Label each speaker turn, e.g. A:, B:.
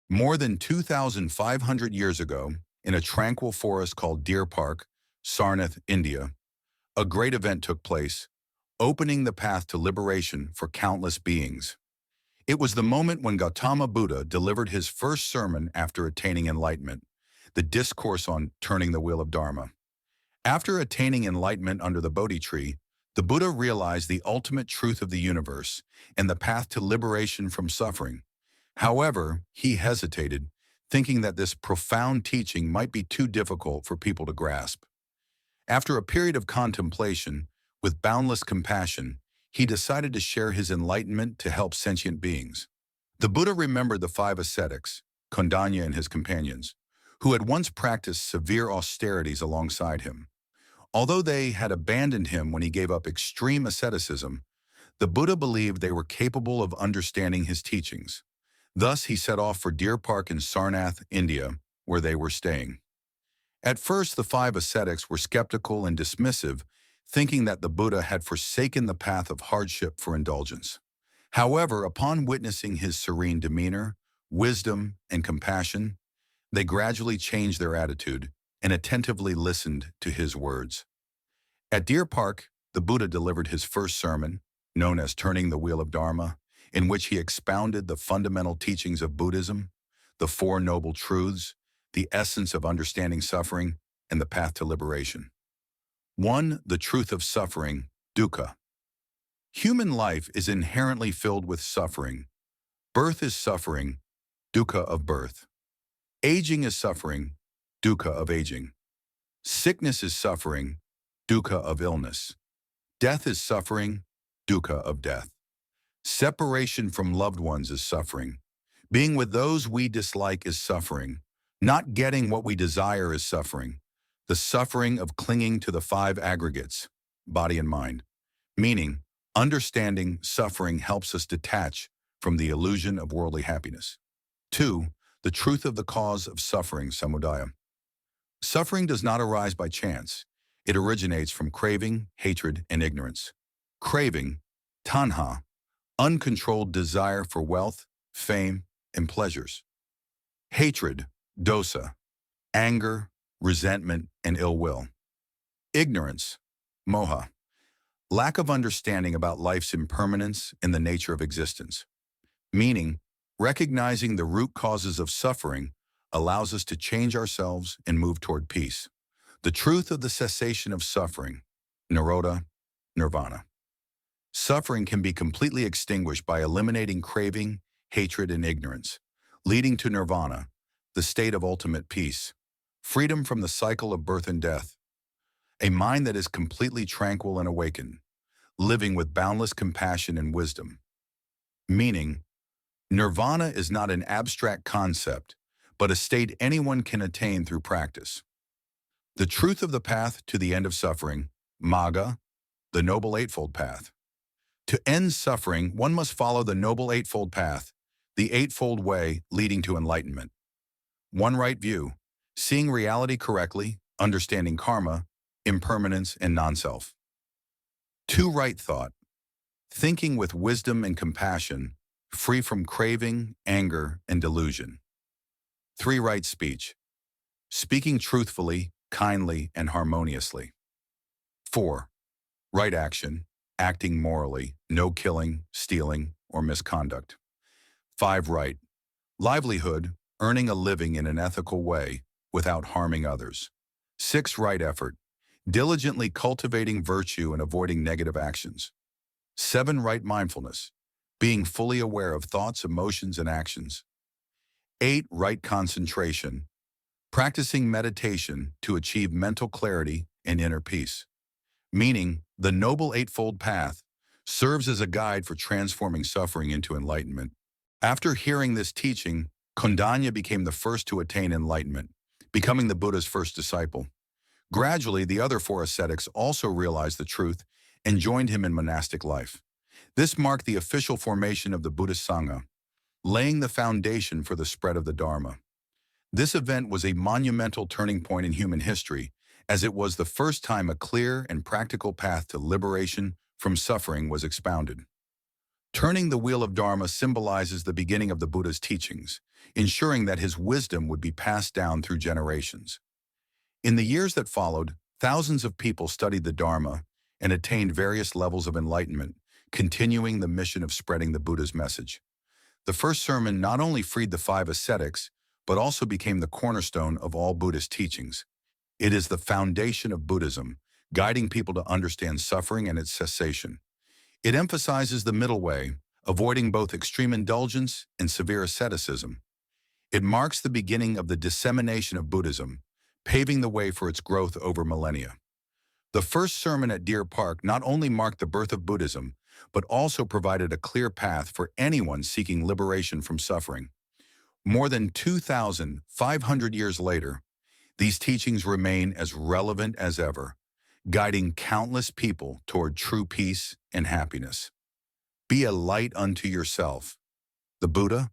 A: More than 2,500 years ago, in a tranquil forest called Deer Park, Sarnath, India, a great event took place, opening the path to liberation for countless beings. It was the moment when Gautama Buddha delivered his first sermon after attaining enlightenment, the discourse on turning the wheel of Dharma. After attaining enlightenment under the Bodhi tree, the Buddha realized the ultimate truth of the universe and the path to liberation from suffering. However, he hesitated, thinking that this profound teaching might be too difficult for people to grasp. After a period of contemplation, with boundless compassion, he decided to share his enlightenment to help sentient beings. The Buddha remembered the five ascetics, Kondañña and his companions, who had once practiced severe austerities alongside him. Although they had abandoned him when he gave up extreme asceticism, the Buddha believed they were capable of understanding his teachings. Thus, he set off for Deer Park in Sarnath, India, where they were staying. At first, the five ascetics were skeptical and dismissive, thinking that the Buddha had forsaken the path of hardship for indulgence. However, upon witnessing his serene demeanor, wisdom, and compassion, they gradually changed their attitude and attentively listened to his words. At Deer Park, the Buddha delivered his first sermon, known as Turning the Wheel of Dharma, in which he expounded the fundamental teachings of Buddhism, the Four Noble Truths, the essence of understanding suffering, and the path to liberation. 1. The truth of suffering, dukkha. Human life is inherently filled with suffering. Birth is suffering, dukkha of birth. Aging is suffering, dukkha of aging. Sickness is suffering, dukkha of illness. Death is suffering, dukkha of death. Separation from loved ones is suffering. Being with those we dislike is suffering. Not getting what we desire is suffering. The suffering of clinging to the five aggregates, body and mind. Meaning, understanding suffering helps us detach from the illusion of worldly happiness. 2. The truth of the cause of suffering, samudaya. Suffering does not arise by chance. It originates from craving, hatred, and ignorance. Craving, tanha, uncontrolled desire for wealth, fame, and pleasures. Hatred, dosa, anger, resentment, and ill will. Ignorance, moha, lack of understanding about life's impermanence and the nature of existence. Meaning, recognizing the root causes of suffering allows us to change ourselves and move toward peace. The truth of the cessation of suffering, nirodha, nirvana. Suffering can be completely extinguished by eliminating craving, hatred, and ignorance, leading to nirvana, the state of ultimate peace, freedom from the cycle of birth and death, a mind that is completely tranquil and awakened, living with boundless compassion and wisdom. Meaning, nirvana is not an abstract concept, but a state anyone can attain through practice. The truth of the path to the end of suffering, magga, the Noble Eightfold Path. To end suffering, one must follow the Noble Eightfold Path, the Eightfold Way leading to enlightenment. 1. Right view, seeing reality correctly, understanding karma, impermanence, and non-self. 2. Right thought, thinking with wisdom and compassion, free from craving, anger, and delusion. 3. Right speech, speaking truthfully, kindly, and harmoniously. 4. Right action, acting morally, no killing, stealing, or misconduct. 5. Right livelihood, earning a living in an ethical way without harming others. 6. Right effort, diligently cultivating virtue and avoiding negative actions. 7. Right mindfulness, being fully aware of thoughts, emotions, and actions. 8. Right concentration, practicing meditation to achieve mental clarity and inner peace. Meaning, the Noble Eightfold Path serves as a guide for transforming suffering into enlightenment. After hearing this teaching, Kondañña became the first to attain enlightenment, becoming the Buddha's first disciple. Gradually, the other four ascetics also realized the truth and joined him in monastic life. This marked the official formation of the Buddhist Sangha, laying the foundation for the spread of the Dharma. This event was a monumental turning point in human history, as it was the first time a clear and practical path to liberation from suffering was expounded. Turning the wheel of Dharma symbolizes the beginning of the Buddha's teachings, ensuring that his wisdom would be passed down through generations. In the years that followed, thousands of people studied the Dharma and attained various levels of enlightenment, continuing the mission of spreading the Buddha's message. The first sermon not only freed the five ascetics, but also became the cornerstone of all Buddhist teachings. It is the foundation of Buddhism, guiding people to understand suffering and its cessation. It emphasizes the middle way, avoiding both extreme indulgence and severe asceticism. It marks the beginning of the dissemination of Buddhism, paving the way for its growth over millennia. The first sermon at Deer Park not only marked the birth of Buddhism, but also provided a clear path for anyone seeking liberation from suffering. More than 2,500 years later, these teachings remain as relevant as ever, guiding countless people toward true peace and happiness. Be a light unto yourself. The Buddha,